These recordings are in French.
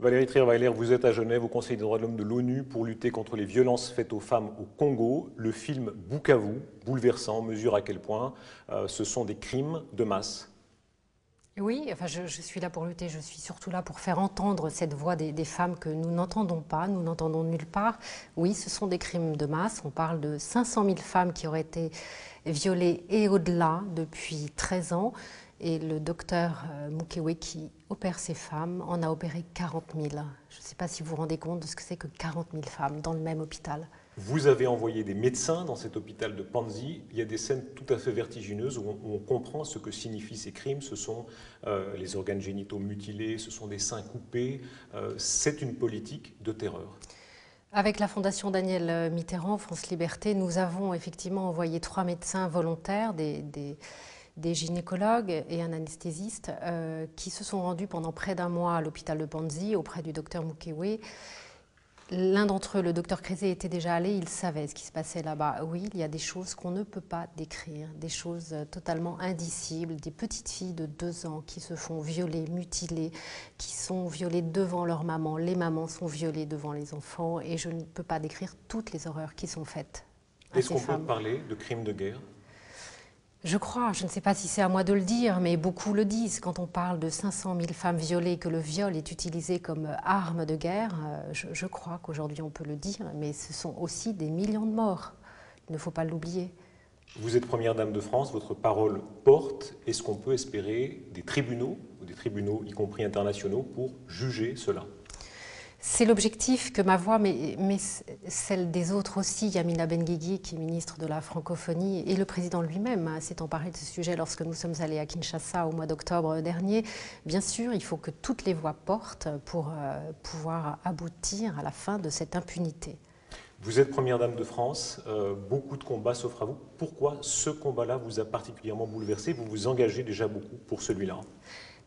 Valérie Trierweiler, vous êtes à Genève au Conseil des droits de l'homme de l'ONU pour lutter contre les violences faites aux femmes au Congo. Le film Bukavu, bouleversant, mesure à quel point ce sont des crimes de masse. Oui, enfin, je suis là pour lutter, je suis surtout là pour faire entendre cette voix des femmes que nous n'entendons pas, nous n'entendons nulle part. Oui, ce sont des crimes de masse, on parle de 500 000 femmes qui auraient été violées et au-delà depuis 13 ans. Et le docteur Mukewe qui opère ces femmes en a opéré 40 000. Je ne sais pas si vous vous rendez compte de ce que c'est que 40 000 femmes dans le même hôpital. Vous avez envoyé des médecins dans cet hôpital de Panzi. Il y a des scènes tout à fait vertigineuses où on comprend ce que signifient ces crimes. Ce sont les organes génitaux mutilés, ce sont des seins coupés. C'est une politique de terreur. Avec la Fondation Daniel Mitterrand, France Liberté, nous avons effectivement envoyé 3 médecins volontaires, des gynécologues et un anesthésiste qui se sont rendus pendant près d'un mois à l'hôpital de Panzi auprès du docteur Mukewe. L'un d'entre eux, le docteur Crézé, était déjà allé, il savait ce qui se passait là-bas. Oui, il y a des choses qu'on ne peut pas décrire, des choses totalement indicibles, des petites filles de 2 ans qui se font violer, mutiler, qui sont violées devant leur maman. Les mamans sont violées devant les enfants et je ne peux pas décrire toutes les horreurs qui sont faites à Est-ce ces qu'on peut femmes. parler de crimes de guerre? Je crois, je ne sais pas si c'est à moi de le dire, mais beaucoup le disent. Quand on parle de 500 000 femmes violées, que le viol est utilisé comme arme de guerre, je crois qu'aujourd'hui on peut le dire, mais ce sont aussi des millions de morts. Il ne faut pas l'oublier. Vous êtes première dame de France, votre parole porte. Est-ce qu'on peut espérer des tribunaux, ou des tribunaux y compris internationaux, pour juger cela? C'est l'objectif que ma voix, mais celle des autres aussi, Yamina Benguigui, qui est ministre de la francophonie, et le président lui-même s'est emparé de ce sujet lorsque nous sommes allés à Kinshasa au mois d'octobre dernier. Bien sûr, il faut que toutes les voix portent pour pouvoir aboutir à la fin de cette impunité. Vous êtes première dame de France, beaucoup de combats s'offrent à vous. Pourquoi ce combat-là vous a particulièrement bouleversé? Vous vous engagez déjà beaucoup pour celui-là.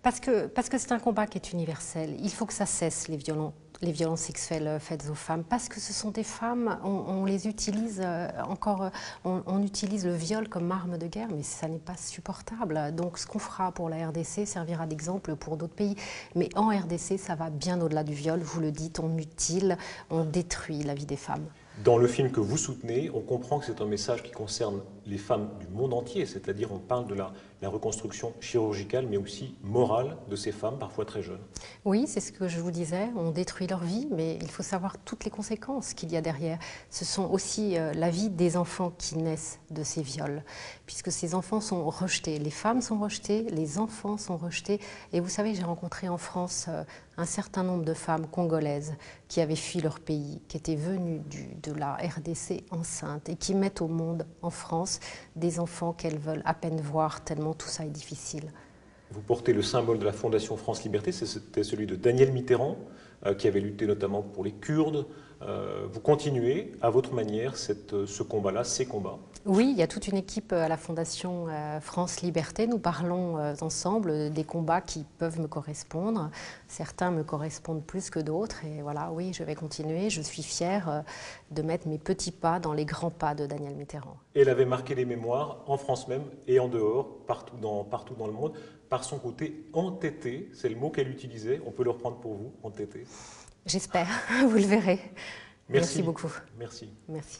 Parce que c'est un combat qui est universel. Il faut que ça cesse, les violences sexuelles faites aux femmes. Parce que ce sont des femmes, on les utilise encore, on utilise le viol comme arme de guerre, mais ça n'est pas supportable. Donc ce qu'on fera pour la RDC servira d'exemple pour d'autres pays. Mais en RDC, ça va bien au-delà du viol. Vous le dites, on mutile, on détruit la vie des femmes. Dans le film que vous soutenez, on comprend que c'est un message qui concerne les femmes du monde entier, c'est-à-dire on parle de la reconstruction chirurgicale, mais aussi morale de ces femmes, parfois très jeunes. Oui, c'est ce que je vous disais, on détruit leur vie, mais il faut savoir toutes les conséquences qu'il y a derrière. Ce sont aussi la vie des enfants qui naissent de ces viols, puisque ces enfants sont rejetés. Les femmes sont rejetées, les enfants sont rejetés. Et vous savez, j'ai rencontré en France un certain nombre de femmes congolaises qui avaient fui leur pays, qui étaient venues de la RDC enceintes et qui mettent au monde, en France, des enfants qu'elles veulent à peine voir, tellement tout ça est difficile. Vous portez le symbole de la Fondation France Liberté, c'était celui de Daniel Mitterrand, qui avait lutté notamment pour les Kurdes. Vous continuez à votre manière ce combat-là, ces combats? Oui, il y a toute une équipe à la Fondation France Liberté. Nous parlons ensemble des combats qui peuvent me correspondre. Certains me correspondent plus que d'autres. Et voilà, oui, je vais continuer. Je suis fière de mettre mes petits pas dans les grands pas de Daniel Mitterrand. Elle avait marqué les mémoires en France même et en dehors, partout dans le monde, par son côté entêté. C'est le mot qu'elle utilisait. On peut le reprendre pour vous, entêté. J'espère, vous le verrez. Merci Merci beaucoup. Merci. Merci.